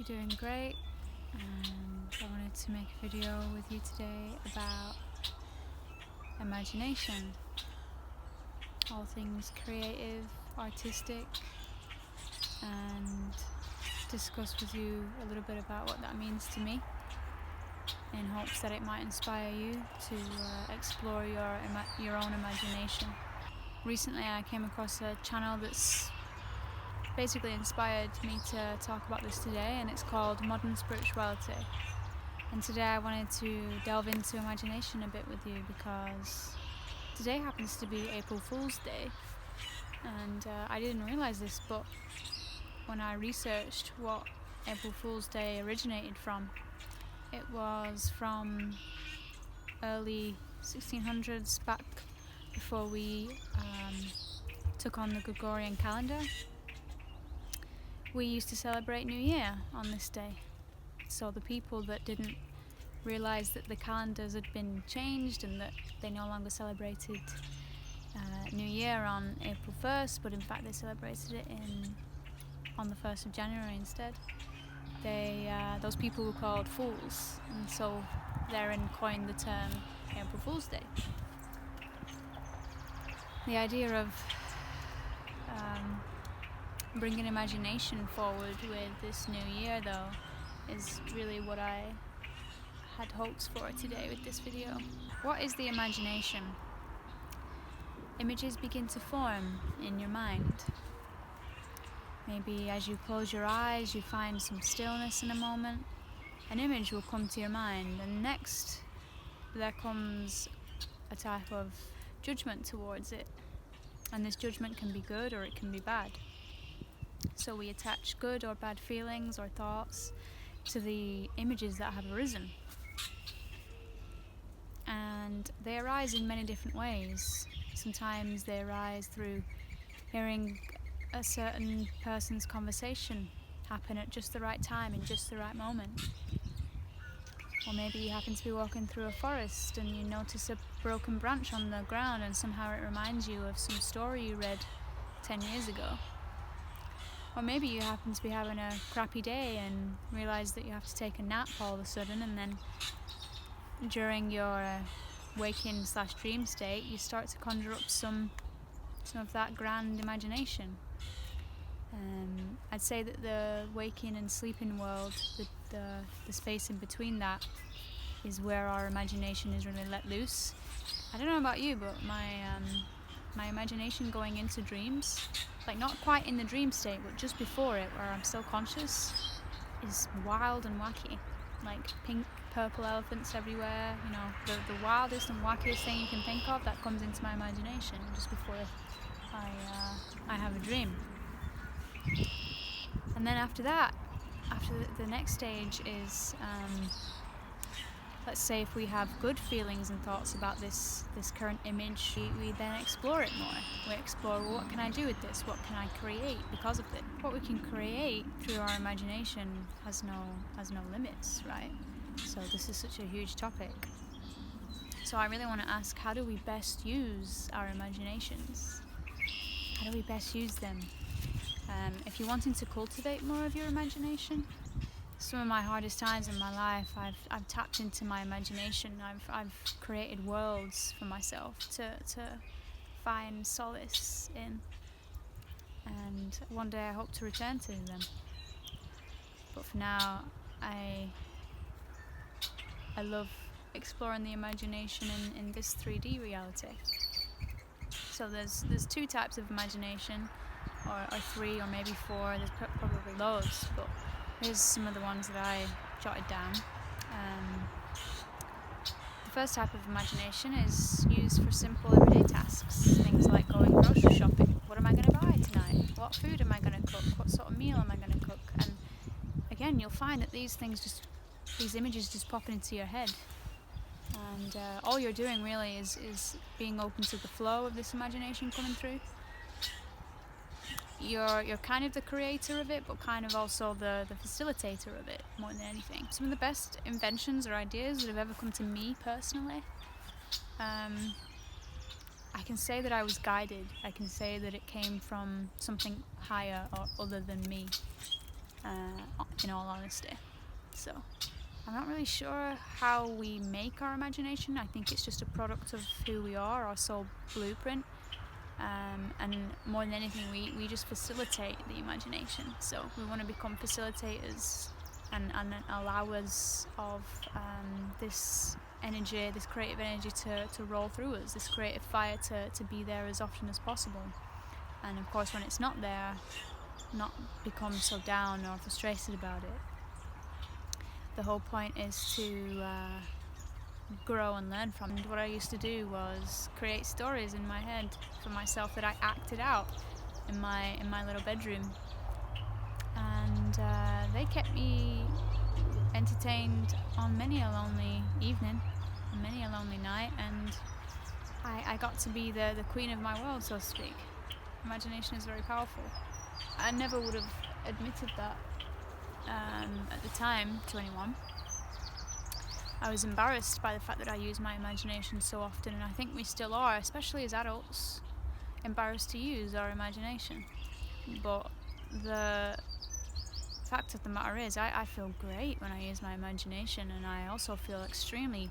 you're doing great, and I wanted to make a video with you today about imagination, all things creative, artistic, and discuss with you a little bit about what that means to me, in hopes that it might inspire you to explore your own imagination. Recently I came across a channel that's basically inspired me to talk about this today, and it's called Modern Spirituality. And today I wanted to delve into imagination a bit with you, because today happens to be April Fool's Day, and I didn't realise this, but when I researched what April Fool's Day originated from, it was from early 1600s, back before we took on the Gregorian calendar. We used to celebrate New Year on this day. So the people that didn't realise that the calendars had been changed and that they no longer celebrated New Year on April 1st, but in fact they celebrated it on the 1st of January instead, those people were called fools, and so therein coined the term April Fool's Day. The idea of bringing imagination forward with this new year, though, is really what I had hopes for today with this video. What is the imagination? Images begin to form in your mind. Maybe as you close your eyes, you find some stillness in a moment. An image will come to your mind, and next there comes a type of judgment towards it. And this judgment can be good or it can be bad. So we attach good or bad feelings or thoughts to the images that have arisen. And they arise in many different ways. Sometimes they arise through hearing a certain person's conversation happen at just the right time, in just the right moment. Or maybe you happen to be walking through a forest and you notice a broken branch on the ground, and somehow it reminds you of some story you read 10 years ago. Or maybe you happen to be having a crappy day and realise that you have to take a nap all of a sudden, and then during your waking/dream state you start to conjure up some of that grand imagination. I'd say that the waking and sleeping world, the space in between that, is where our imagination is really let loose. I don't know about you, but my imagination going into dreams, like not quite in the dream state, but just before it, where I'm still conscious, is wild and wacky. Like pink, purple elephants everywhere, the wildest and wackiest thing you can think of, that comes into my imagination just before I have a dream. And then after that, the next stage is, let's say if we have good feelings and thoughts about this current image, we then explore it more. We explore, well, what can I do with this? What can I create because of it? What we can create through our imagination has no limits, right? So this is such a huge topic. So I really want to ask, how do we best use our imaginations? How do we best use them? If you're wanting to cultivate more of your imagination, some of my hardest times in my life, I've tapped into my imagination. I've created worlds for myself to find solace in, and one day I hope to return to them. But for now, I love exploring the imagination in this 3D reality. So there's two types of imagination, or three, or maybe four. There's probably loads, but here's some of the ones that I jotted down. The first type of imagination is used for simple everyday tasks, things like going grocery shopping. What am I going to buy tonight? What food am I going to cook? What sort of meal am I going to cook? And again, you'll find that these images just pop into your head, and all you're doing really is being open to the flow of this imagination coming through. You're kind of the creator of it, but kind of also the facilitator of it more than anything. Some of the best inventions or ideas that have ever come to me personally, I can say that I was guided. I can say that it came from something higher or other than me. in all honesty. So I'm not really sure how we make our imagination. I think it's just a product of who we are, our soul blueprint. And more than anything, we just facilitate the imagination. So we want to become facilitators and allowers of this energy, this creative energy to roll through us, this creative fire to be there as often as possible. And of course, when it's not there, not become so down or frustrated about it. The whole point is to grow and learn from. And what I used to do was create stories in my head for myself that I acted out in my little bedroom, and they kept me entertained on many a lonely evening, on many a lonely night, and I got to be the queen of my world, so to speak. Imagination is very powerful. I never would have admitted that at the time to anyone. I was embarrassed by the fact that I use my imagination so often, and I think we still are, especially as adults, embarrassed to use our imagination. But the fact of the matter is, I feel great when I use my imagination, and I also feel extremely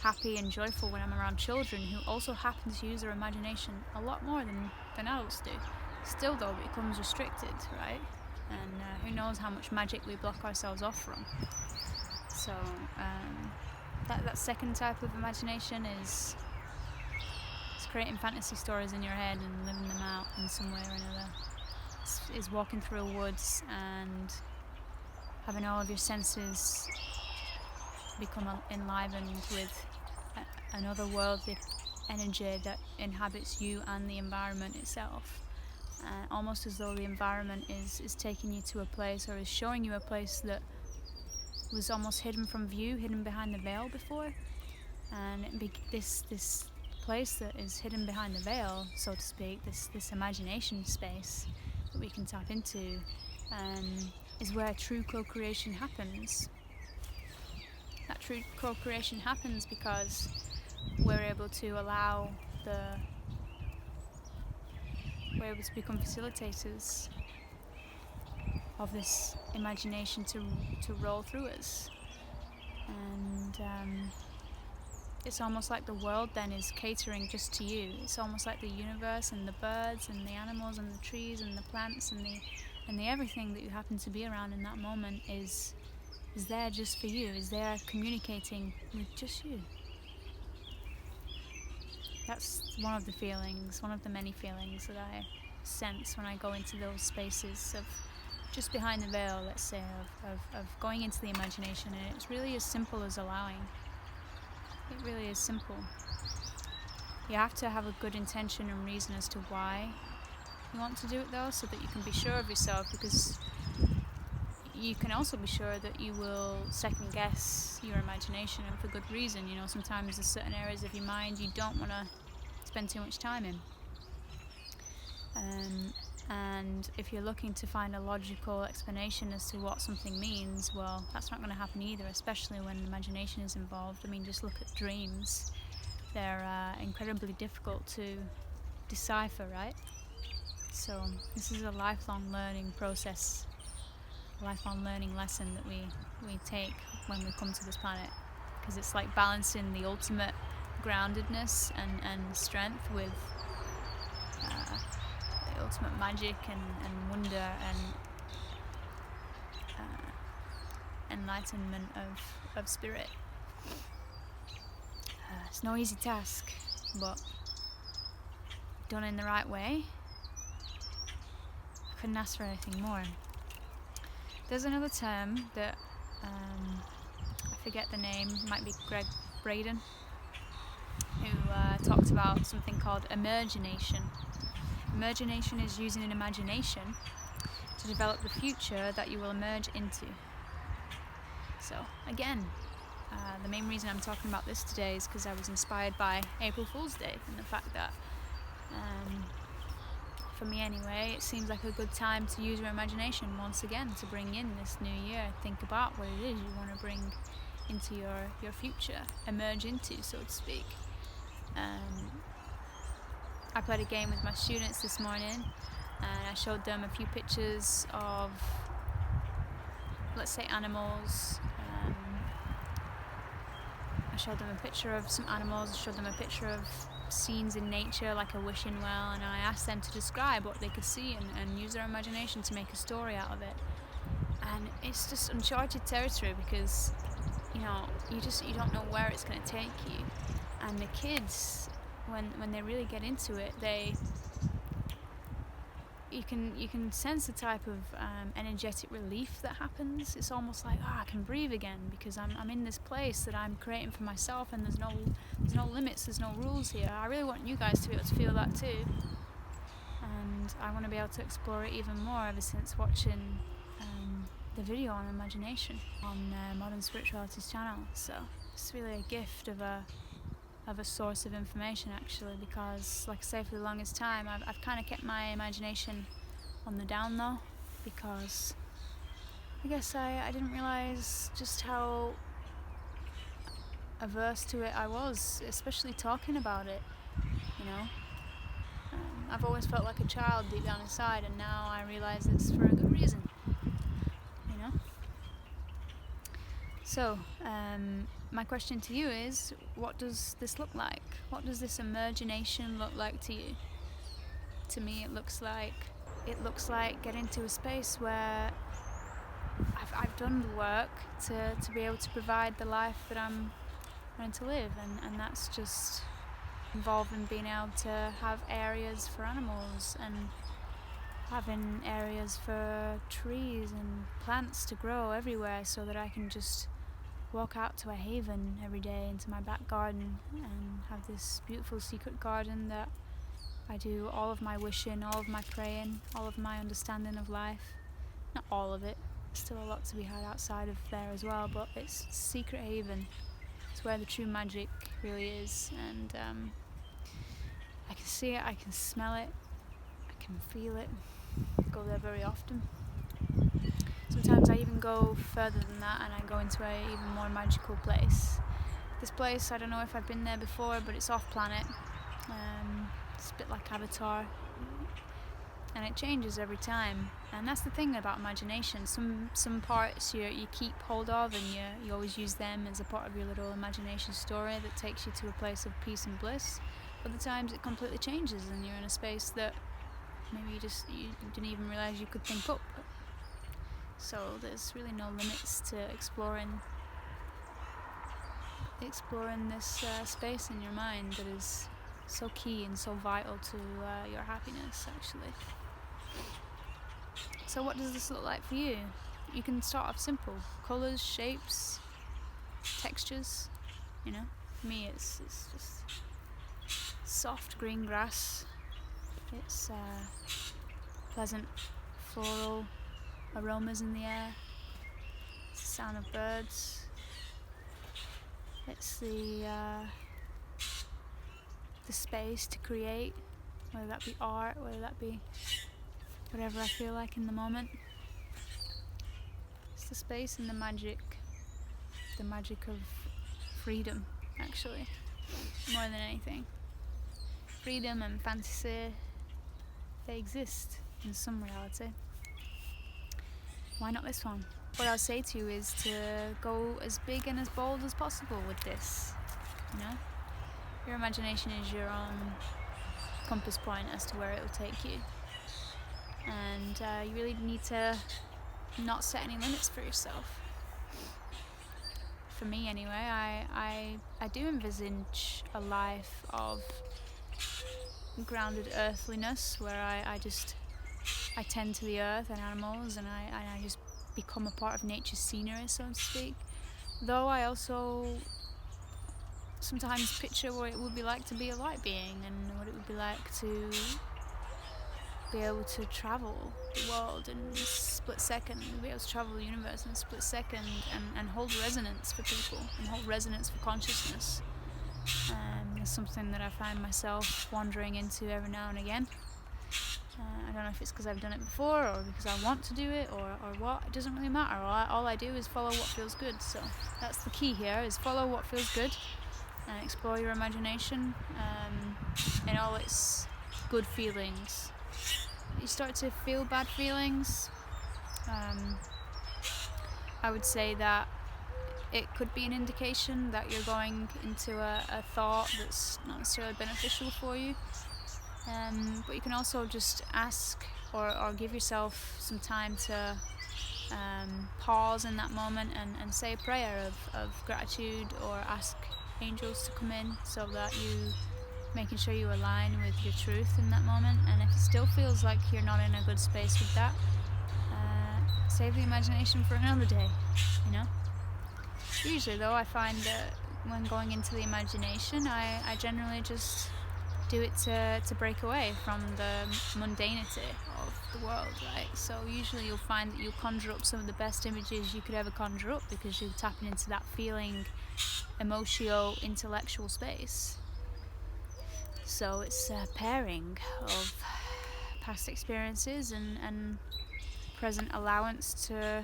happy and joyful when I'm around children who also happen to use their imagination a lot more than adults do. Still though, it becomes restricted, right? And who knows how much magic we block ourselves off from. So that second type of imagination is creating fantasy stories in your head and living them out in some way or another. Is walking through woods and having all of your senses become enlivened with an otherworldly energy that inhabits you and the environment itself. Almost as though the environment is taking you to a place, or is showing you a place that was almost hidden from view, hidden behind the veil before. And this place that is hidden behind the veil, so to speak, this imagination space that we can tap into, is where true co-creation happens. That true co-creation happens because we're able to become facilitators of this imagination to roll through us. And it's almost like the world then is catering just to you. It's almost like the universe and the birds and the animals and the trees and the plants and the everything that you happen to be around in that moment is there just for you, is there communicating with just you. That's one of the feelings, one of the many feelings that I sense when I go into those spaces of just behind the veil, let's say, of going into the imagination. And it's really as simple as allowing. It really is simple. You have to have a good intention and reason as to why you want to do it though, so that you can be sure of yourself, because you can also be sure that you will second guess your imagination, and for good reason. You know, sometimes there's certain areas of your mind you don't want to spend too much time in. And if you're looking to find a logical explanation as to what something means, well, that's not going to happen either, especially when imagination is involved. I mean, just look at dreams. They're incredibly difficult to decipher, right? So this is a lifelong learning process, a lifelong learning lesson that we take when we come to this planet, because it's like balancing the ultimate groundedness and strength with the ultimate magic and wonder and enlightenment of spirit. It's no easy task, but done in the right way, I couldn't ask for anything more. There's another term that I forget the name, it might be Greg Braden, who talked about something called emergination. Emergination is using an imagination to develop the future that you will emerge into. So again, the main reason I'm talking about this today is because I was inspired by April Fool's Day, and the fact that, for me anyway, it seems like a good time to use your imagination once again to bring in this new year. Think about what it is you want to bring into your future, emerge into, so to speak. I played a game with my students this morning, and I showed them a few pictures of let's say animals. I showed them a picture of some animals, I showed them a picture of scenes in nature like a wishing well, and I asked them to describe what they could see and use their imagination to make a story out of it. And it's just uncharted territory because, you know, you don't know where it's going to take you. And the kids, when they really get into it, you can sense the type of energetic relief that happens. It's almost like, I can breathe again because I'm in this place that I'm creating for myself, and there's no limits, there's no rules here. I really want you guys to be able to feel that too, and I want to be able to explore it even more ever since watching the video on imagination on Modern Spirituality's channel. So it's really a gift of a source of information, actually, because, like I say, for the longest time I've kind of kept my imagination on the down low, because I guess I didn't realise just how averse to it I was, especially talking about it, you know. I've always felt like a child deep down inside, and now I realise it's for a good reason, you know. So, my question to you is, what does this look like? What does this imagination look like to you? To me, it looks like getting to a space where I've done the work to be able to provide the life that I'm trying to live, and that's just involving being able to have areas for animals and having areas for trees and plants to grow everywhere, so that I can just walk out to a haven every day into my back garden and have this beautiful secret garden that I do all of my wishing, all of my praying, all of my understanding of life. Not all of it, still a lot to be had outside of there as well, but it's secret haven. It's where the true magic really is, and I can see it, I can smell it, I can feel it. I go there very often. Sometimes I even go further than that, and I go into a even more magical place. This place, I don't know if I've been there before, but it's off planet. It's a bit like Avatar, and it changes every time. And that's the thing about imagination. Some parts you keep hold of, and you always use them as a part of your little imagination story that takes you to a place of peace and bliss. Other times it completely changes, and you're in a space that maybe you didn't even realize you could think up. So there's really no limits to exploring this space in your mind that is so key and so vital to your happiness, actually. So what does this look like for you? You can start off simple. Colours, shapes, textures, you know. For me it's just soft green grass. It's pleasant floral aromas in the air. It's the sound of birds. It's the space to create, whether that be art, whether that be whatever I feel like in the moment. It's the space and the magic of freedom, actually, more than anything. Freedom and fantasy, they exist in some reality. Why not this one? What I'll say to you is to go as big and as bold as possible with this, you know? Your imagination is your own compass point as to where it will take you. And you really need to not set any limits for yourself. For me anyway, I do envisage a life of grounded earthliness where I tend to the earth and animals, and I just become a part of nature's scenery, so to speak. Though I also sometimes picture what it would be like to be a light being, and what it would be like to be able to travel the world in a split second, be able to travel the universe in a split second, and hold resonance for people, and hold resonance for consciousness. It's something that I find myself wandering into every now and again. I don't know if it's because I've done it before, or because I want to do it, or what. It doesn't really matter. All I do is follow what feels good. So that's the key here, is follow what feels good and explore your imagination in all its good feelings. You start to feel bad feelings, I would say that it could be an indication that you're going into a thought that's not necessarily beneficial for you. But you can also just ask or give yourself some time to pause in that moment and say a prayer of gratitude, or ask angels to come in so that you making sure you align with your truth in that moment. And if it still feels like you're not in a good space with that, save the imagination for another day, you know? Usually though, I find that when going into the imagination, I generally just do it to break away from the mundanity of the world, right? So usually you'll find that you'll conjure up some of the best images you could ever conjure up, because you're tapping into that feeling, emotio-intellectual space. So it's a pairing of past experiences and present allowance to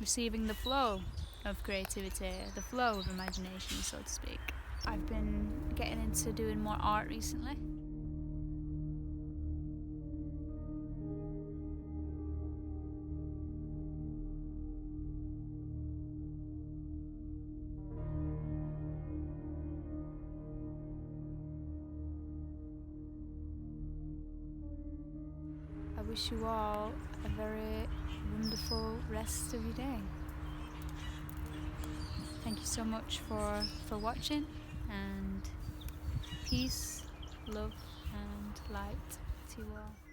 receiving the flow of creativity, the flow of imagination, so to speak. I've been getting into doing more art recently. I wish you all a very wonderful rest of your day. Thank you so much for watching, and peace, love and light to you all.